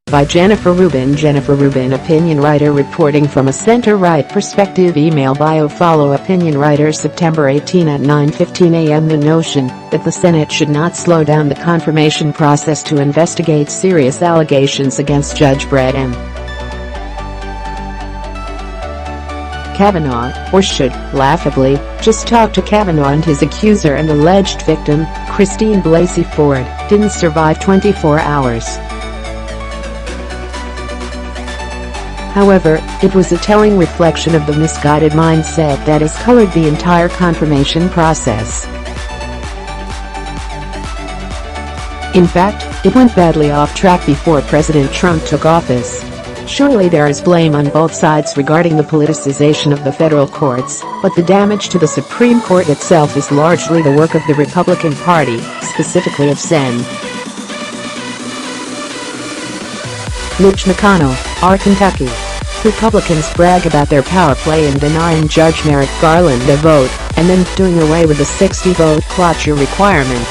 By Jennifer Rubin. Jennifer Rubin, opinion writer reporting from a center-right perspective. Email bio. Follow opinion writer. September 18 at 9:15 a.m. The notion that the Senate should not slow down the confirmation process to investigate serious allegations against Judge Brett M. Kavanaugh, or should, laughably, just talk to Kavanaugh and his accuser and alleged victim, Christine Blasey Ford, didn't survive 24 hours. However, it was a telling reflection of the misguided mindset that has colored the entire confirmation process. In fact, it went badly off track before President Trump took office. Surely there is blame on both sides regarding the politicization of the federal courts, but the damage to the Supreme Court itself is largely the work of the Republican Party, specifically of Sen. Mitch McConnell, R. Kentucky. Republicans brag about their power play in denying Judge Merrick Garland a vote, and then doing away with the 60-vote cloture requirement.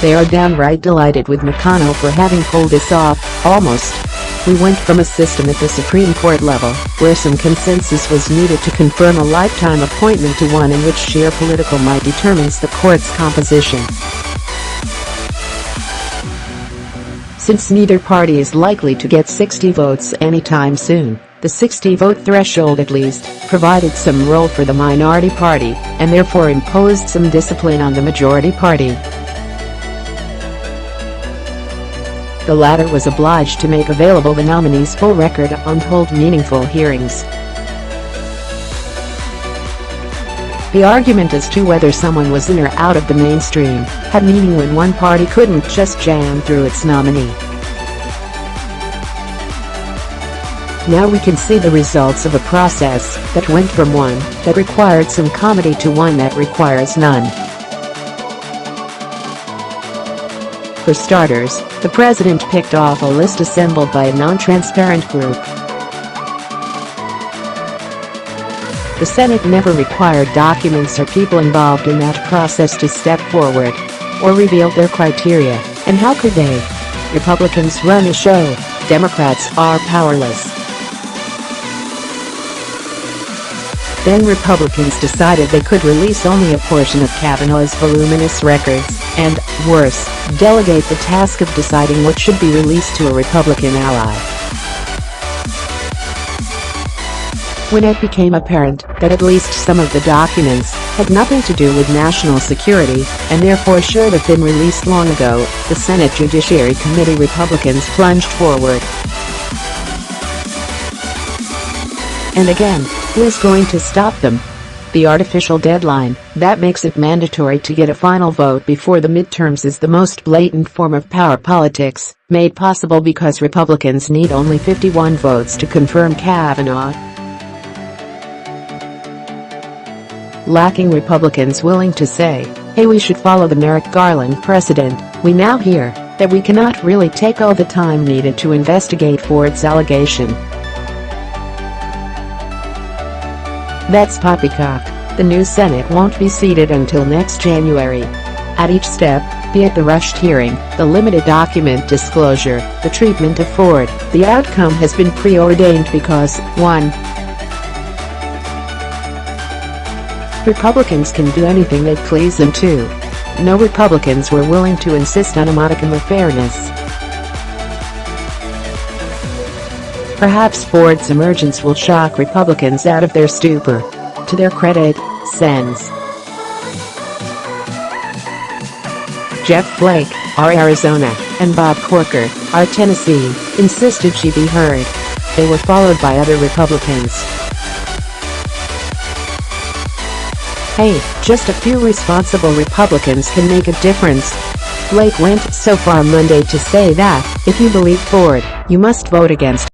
They are downright delighted with McConnell for having pulled this off, almost. We went from a system at the Supreme Court level, where some consensus was needed to confirm a lifetime appointment, to one in which sheer political might determines the court's composition. Since neither party is likely to get 60 votes anytime soon, the 60-vote threshold at least provided some role for the minority party, and therefore imposed some discipline on the majority party. The latter was obliged to make available the nominees' full record and hold meaningful hearings. The argument as to whether someone was in or out of the mainstream had meaning when one party couldn't just jam through its nominee. Now we can see the results of a process that went from one that required some comedy to one that requires none. For starters, the president picked off a list assembled by a non-transparent group. The Senate never required documents or people involved in that process to step forward or reveal their criteria, and how could they? Republicans run a show, Democrats are powerless. Then Republicans decided they could release only a portion of Kavanaugh's voluminous records, and, worse, delegate the task of deciding what should be released to a Republican ally. When it became apparent that at least some of the documents had nothing to do with national security and therefore should have been released long ago, the Senate Judiciary Committee Republicans plunged forward. And again, who is going to stop them? The artificial deadline that makes it mandatory to get a final vote before the midterms is the most blatant form of power politics, made possible because Republicans need only 51 votes to confirm Kavanaugh. Lacking Republicans willing to say, hey, we should follow the Merrick Garland precedent, we now hear that we cannot really take all the time needed to investigate Ford's allegation. That's poppycock. The new Senate won't be seated until next January. At each step, be it the rushed hearing, the limited document disclosure, the treatment of Ford, the outcome has been preordained because, 1. Republicans can do anything they please, and 2. No Republicans were willing to insist on a modicum of fairness. Perhaps Ford's emergence will shock Republicans out of their stupor. To their credit, Sens. Jeff Flake, R. Arizona, and Bob Corker, R. Tennessee, insisted she be heard. They were followed by other Republicans. Hey, just a few responsible Republicans can make a difference. Flake went so far Monday to say that, if you believe Ford, you must vote against